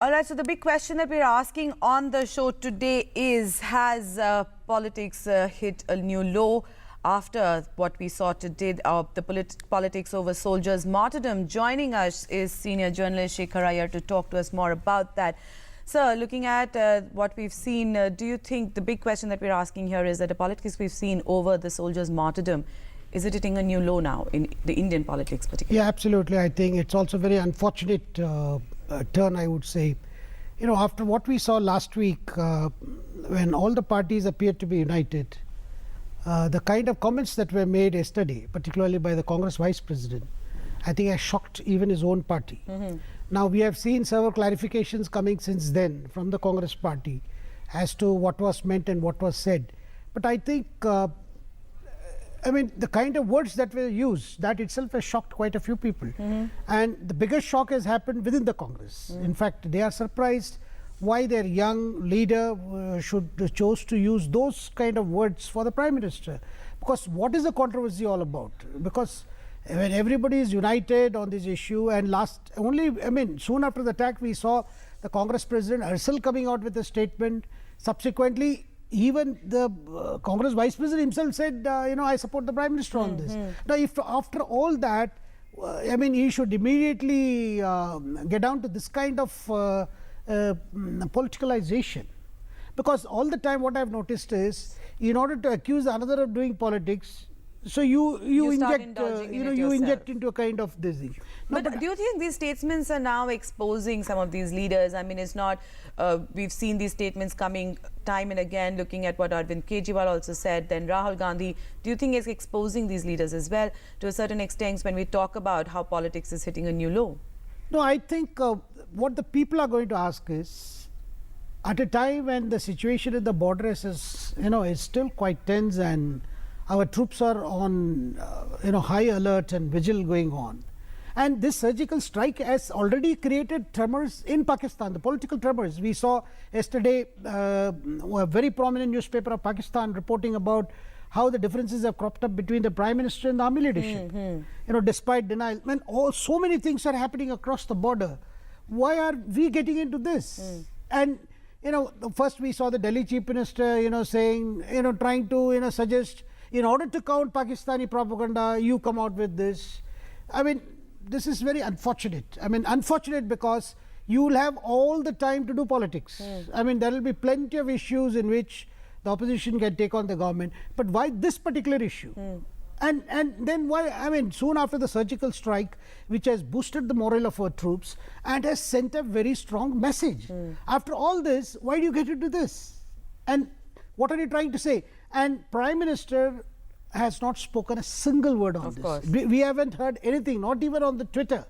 All right, so the big question that we're asking on the show today is, has politics hit a new low after what we saw today, the politics over soldiers' martyrdom? Joining us is senior journalist Shekhar Iyer to talk to us more about that. Sir, looking at what we've seen, do you think the big question that we're asking here is that the politics we've seen over the soldiers' martyrdom, is it hitting a new low now in the Indian politics particularly? Yeah, absolutely. I think it's also very unfortunate turn, I would say. You know, after what we saw last week, when all the parties appeared to be united, the kind of comments that were made yesterday, particularly by the Congress Vice President, I think has shocked even his own party. Now, we have seen several clarifications coming since then from the Congress party as to what was meant and what was said. But I think the kind of words that were used, that itself has shocked quite a few people. And the biggest shock has happened within the Congress. In fact, they are surprised why their young leader chose to use those kind of words for the Prime Minister. Because what is the controversy all about? Because when everybody is united on this issue, and soon after the attack, we saw the Congress President herself coming out with a statement. Subsequently, even the Congress Vice President himself said, I support the Prime Minister on this. Now, if after all that, he should immediately get down to this kind of politicalization. Because all the time what I've noticed is, in order to accuse another of doing politics, so you inject into a kind of this thing. No, but do you think these statements are now exposing some of these leaders? I mean, it's not, we've seen these statements coming time and again, looking at what Arvind Kejriwal also said, then Rahul Gandhi. Do you think it's exposing these leaders as well to a certain extent when we talk about how politics is hitting a new low? No, I think what the people are going to ask is, at a time when the situation at the border is still quite tense and our troops are on high alert and vigil going on. And this surgical strike has already created tremors in Pakistan, the political tremors. We saw yesterday a very prominent newspaper of Pakistan reporting about how the differences have cropped up between the Prime Minister and the army leadership. Despite denial. When so many things are happening across the border, why are we getting into this? And first we saw the Delhi Chief Minister, saying, trying to, suggest, in order to count Pakistani propaganda, you come out with this. This is very unfortunate. Unfortunate because you will have all the time to do politics. There will be plenty of issues in which the opposition can take on the government. But why this particular issue? And then why, soon after the surgical strike, which has boosted the morale of our troops and has sent a very strong message. After all this, why do you get into this? And what are you trying to say? And Prime Minister has not spoken a single word on this. We haven't heard anything, not even on the Twitter.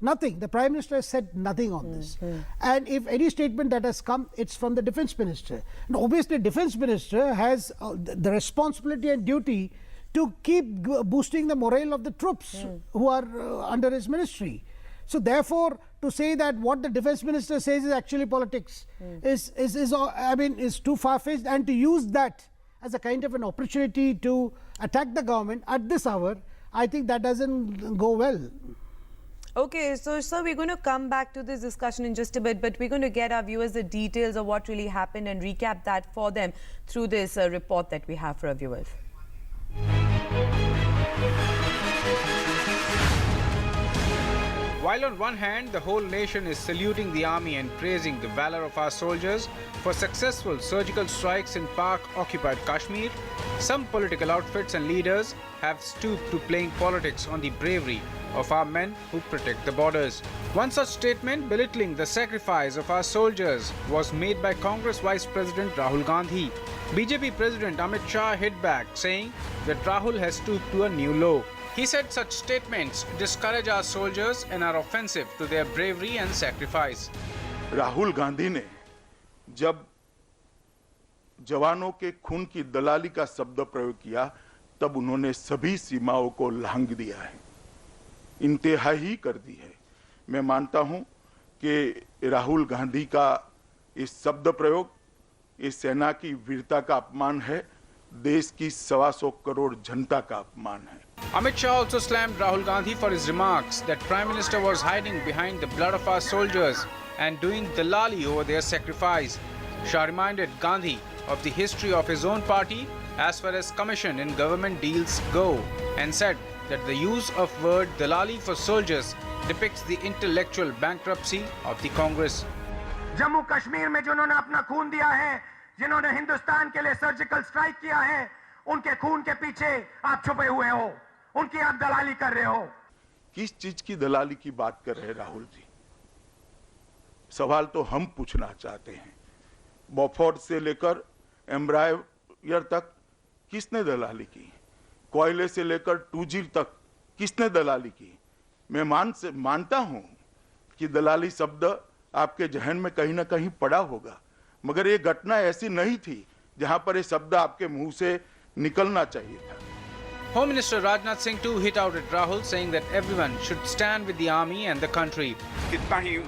Nothing. The Prime Minister has said nothing on this. And if any statement that has come, it's from the Defence Minister. And obviously, Defence Minister has the responsibility and duty to keep boosting the morale of the troops who are under his ministry. So therefore, to say that what the Defence Minister says is actually politics is too far-fetched, and to use that as a kind of an opportunity to attack the government at this hour, I think that doesn't go well. Okay, so sir, we're going to come back to this discussion in just a bit, but we're going to get our viewers the details of what really happened and recap that for them through this report that we have for our viewers. While on one hand, the whole nation is saluting the army and praising the valor of our soldiers for successful surgical strikes in Pak-occupied Kashmir, some political outfits and leaders have stooped to playing politics on the bravery of our men who protect the borders. One such statement belittling the sacrifice of our soldiers was made by Congress Vice President Rahul Gandhi. BJP President Amit Shah hit back, saying that Rahul has stooped to a new low. He said such statements discourage our soldiers and are offensive to their bravery and sacrifice. Rahul Gandhi ने जब जवानों के खून की दलाली का शब्द प्रयोग किया, तब उन्होंने सभी सीमाओं को लांघ दिया है, इंतहा ही कर दी है। मैं मानता हूं कि राहुल गांधी का इस शब्द प्रयोग इस सेना की वीरता का अपमान है, देश की 125 करोड़ जनता का अपमान है। Amit Shah also slammed Rahul Gandhi for his remarks that Prime Minister was hiding behind the blood of our soldiers and doing dalali over their sacrifice. Shah reminded Gandhi of the history of his own party as far as commission in government deals go, and said that the use of word dalali for soldiers depicts the intellectual bankruptcy of the Congress. Jammu Kashmir में जिन्होंने अपना खून दिया है, जिन्होंने हिंदुस्तान के लिए surgical strike किया है, उनके खून के पीछे आप छुपे हुए हो, उनकी आप दलाली कर रहे हो। किस चीज की दलाली की बात कर रहे हैं राहुल जी? सवाल तो हम पूछना चाहते हैं। बोफोर्स से लेकर एम्ब्रायर तक किसने दलाली की? कोयले से लेकर 2G तक किसने दलाली की? मैं मानता हूं कि दलाली शब्द आपके जहन में कहीं ना कहीं पड़ा होगा, मगर ये घटना ऐसी नहीं थी जहां पर ये शब्द आपके मुंह से निकलना चाहिए था। Home Minister Rajnath Singh too hit out at Rahul, saying that everyone should stand with the army and the country. इतना ही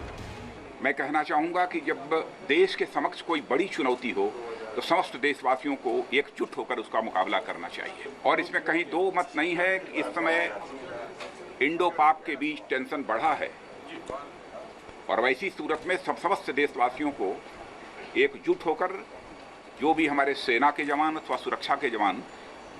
मैं कहना चाहूंगा कि जब देश के समक्ष कोई बड़ी चुनौती हो तो समस्त देशवासियों को एकजुट होकर उसका मुकाबला करना चाहिए। और इसमें कहीं दो मत नहीं है कि इस समय इंडो पाक के बीच टेंशन बढ़ा है, और वैसी सूरत में समस्त देशवासियों को एकजुट होकर जो भी हमारे सेना के जवान अथवा सुरक्षा के जवान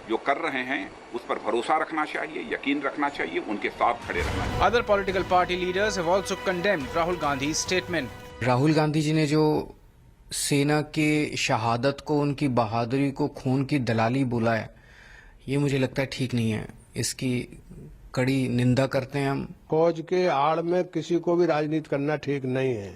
जो कर रहे हैं उस पर भरोसा रखना चाहिए, यकीन रखना चाहिए, उनके साथ खड़े रहना चाहिए। Other political party leaders have also condemned Rahul Gandhi's statement. Rahul Gandhi ji ने जो सेना के शहादत को, उनकी बहादुरी को खून की दलाली बोला है, ये मुझे लगता है ठीक नहीं है। इसकी कड़ी निंदा करते हैं हम। फौज के आड़ में किसी को भी राजनीति करना ठीक नहीं है,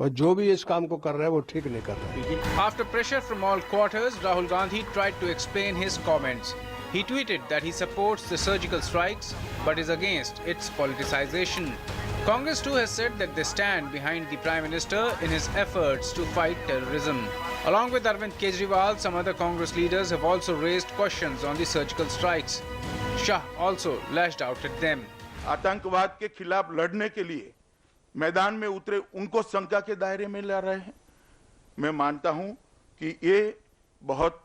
और जो भी इस काम को कर रहे हैं वो ठीक नहीं कर रहे हैं। After pressure from all quarters, Rahul Gandhi tried to explain his comments. He tweeted that he supports the surgical strikes but is against its politicization. Congress too has said that they stand behind the Prime Minister in his efforts to fight terrorism. Along with Arvind Kejriwal, some other Congress leaders have also raised questions on the surgical strikes. Shah also lashed out at them. आतंकवाद के खिलाफ लड़ने के लिए मैदान में उतरे उनको शंका के दायरे में ला रहे हैं। मैं मानता हूं कि ये बहुत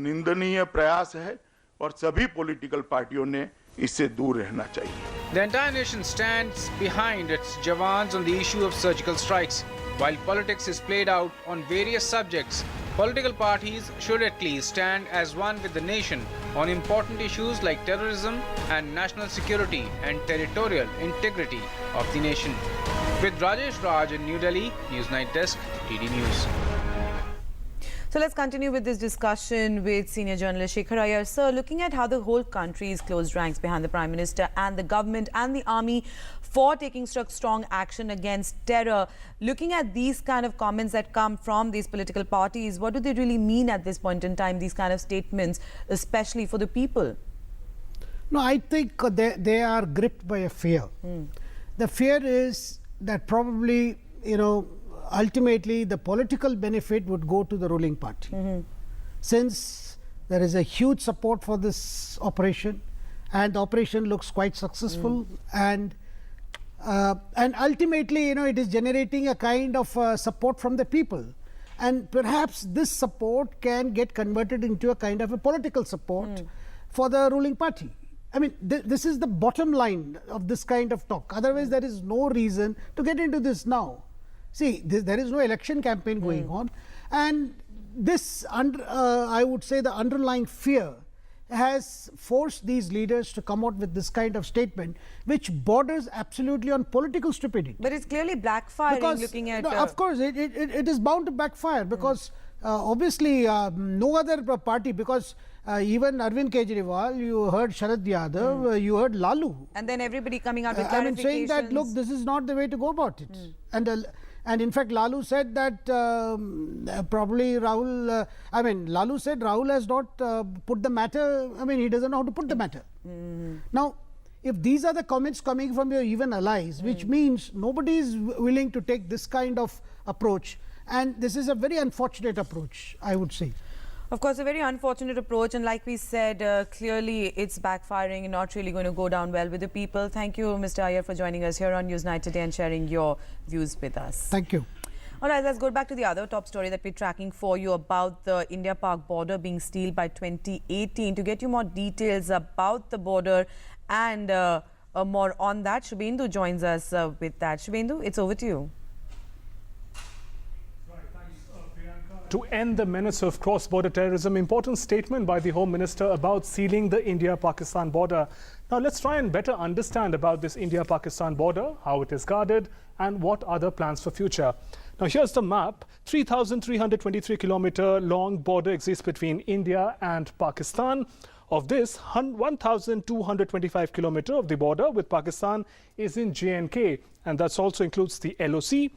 निंदनीय प्रयास है और सभी पॉलिटिकल पार्टियों ने इससे दूर रहना चाहिए। The entire nation stands behind its jawans on the issue of surgical strikes. While politics is played out on various subjects, political parties should at least stand as one with the nation on important issues like terrorism and national security and territorial integrity of the nation. With Rajesh Raj in New Delhi, News Night Desk, TD News. So let's continue with this discussion with senior journalist Shekhar Iyer. Sir, looking at how the whole country is closed ranks behind the Prime Minister and the government and the army for taking strong action against terror, looking at these kind of comments that come from these political parties, what do they really mean at this point in time, these kind of statements, especially for the people? No, I think they are gripped by a fear. The fear is that probably, ultimately the political benefit would go to the ruling party. Since there is a huge support for this operation and the operation looks quite successful, and ultimately it is generating a kind of support from the people, and perhaps this support can get converted into a kind of a political support for the ruling party. I mean, this is the bottom line of this kind of talk. Otherwise there is no reason to get into this now. See, there is no election campaign going on, and this, I would say, the underlying fear has forced these leaders to come out with this kind of statement, which borders absolutely on political stupidity. But it's clearly backfiring, looking at... No, of course, it is bound to backfire, because obviously no other party, because even Arvind Kejriwal, you heard Sharad Yadav, you heard Lalu. And then everybody coming out with clarifications. I mean, saying that, look, this is not the way to go about it. And in fact, Lalu said that probably Rahul, Lalu said Rahul has not put the matter, he doesn't know how to put the matter. Now, if these are the comments coming from your even allies, which means nobody is willing to take this kind of approach, and this is a very unfortunate approach, I would say. Of course, a very unfortunate approach, and like we said, clearly it's backfiring and not really going to go down well with the people. Thank you, Mr. Iyer, for joining us here on Newsnight today and sharing your views with us. Thank you. All right, let's go back to the other top story that we're tracking for you about the India-Pak border being sealed by 2018. To get you more details about the border and more on that, Shubhendu joins us with that. Shubhendu, it's over to you. to end the menace of cross-border terrorism. Important statement by the Home Minister about sealing the India-Pakistan border. Now let's try and better understand about this India-Pakistan border, how it is guarded and what are the plans for future. Now here's the map. 3,323 kilometer long border exists between India and Pakistan. Of this, 1,225 kilometer of the border with Pakistan is in J&K, and that also includes the LOC.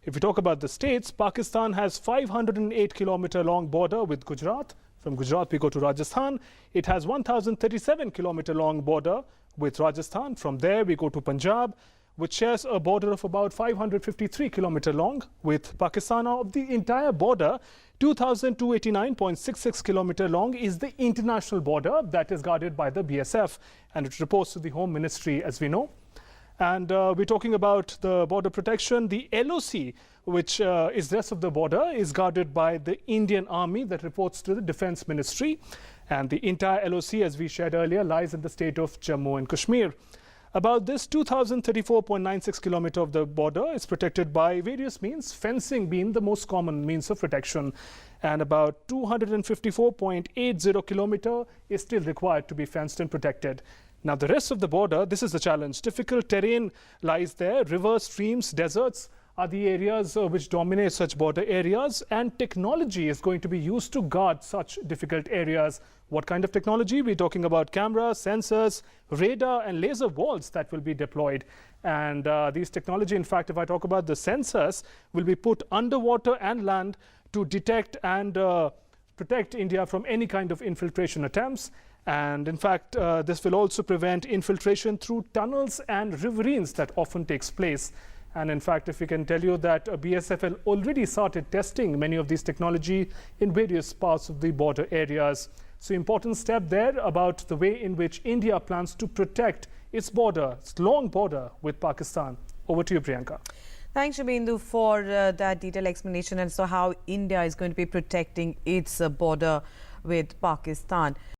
If we talk about the states, Pakistan has 508 kilometer long border with Gujarat. From Gujarat, we go to Rajasthan. It has 1,037 kilometer long border with Rajasthan. From there, we go to Punjab, which shares a border of about 553 kilometer long with Pakistan. Of the entire border, 2,289.66 kilometer long is the international border that is guarded by the BSF, and it reports to the Home Ministry, as we know. And we're talking about the border protection. The LOC, which is the rest of the border, is guarded by the Indian Army that reports to the Defence Ministry. And the entire LOC, as we shared earlier, lies in the state of Jammu and Kashmir. About this, 2,034.96 kilometer of the border is protected by various means, fencing being the most common means of protection. And about 254.80 kilometer is still required to be fenced and protected. Now, the rest of the border, this is the challenge. Difficult terrain lies there. Rivers, streams, deserts are the areas which dominate such border areas, and technology is going to be used to guard such difficult areas. What kind of technology? We're talking about cameras, sensors, radar and laser walls that will be deployed. And these technology, in fact, if I talk about the sensors, will be put underwater and land to detect and protect India from any kind of infiltration attempts. And in fact, this will also prevent infiltration through tunnels and riverines that often takes place. And in fact, if we can tell you that BSF already started testing many of these technology in various parts of the border areas. So important step there about the way in which India plans to protect its border, its long border with Pakistan. Over to you, Priyanka. Thanks, Shubhendu, for that detailed explanation and so how India is going to be protecting its border with Pakistan.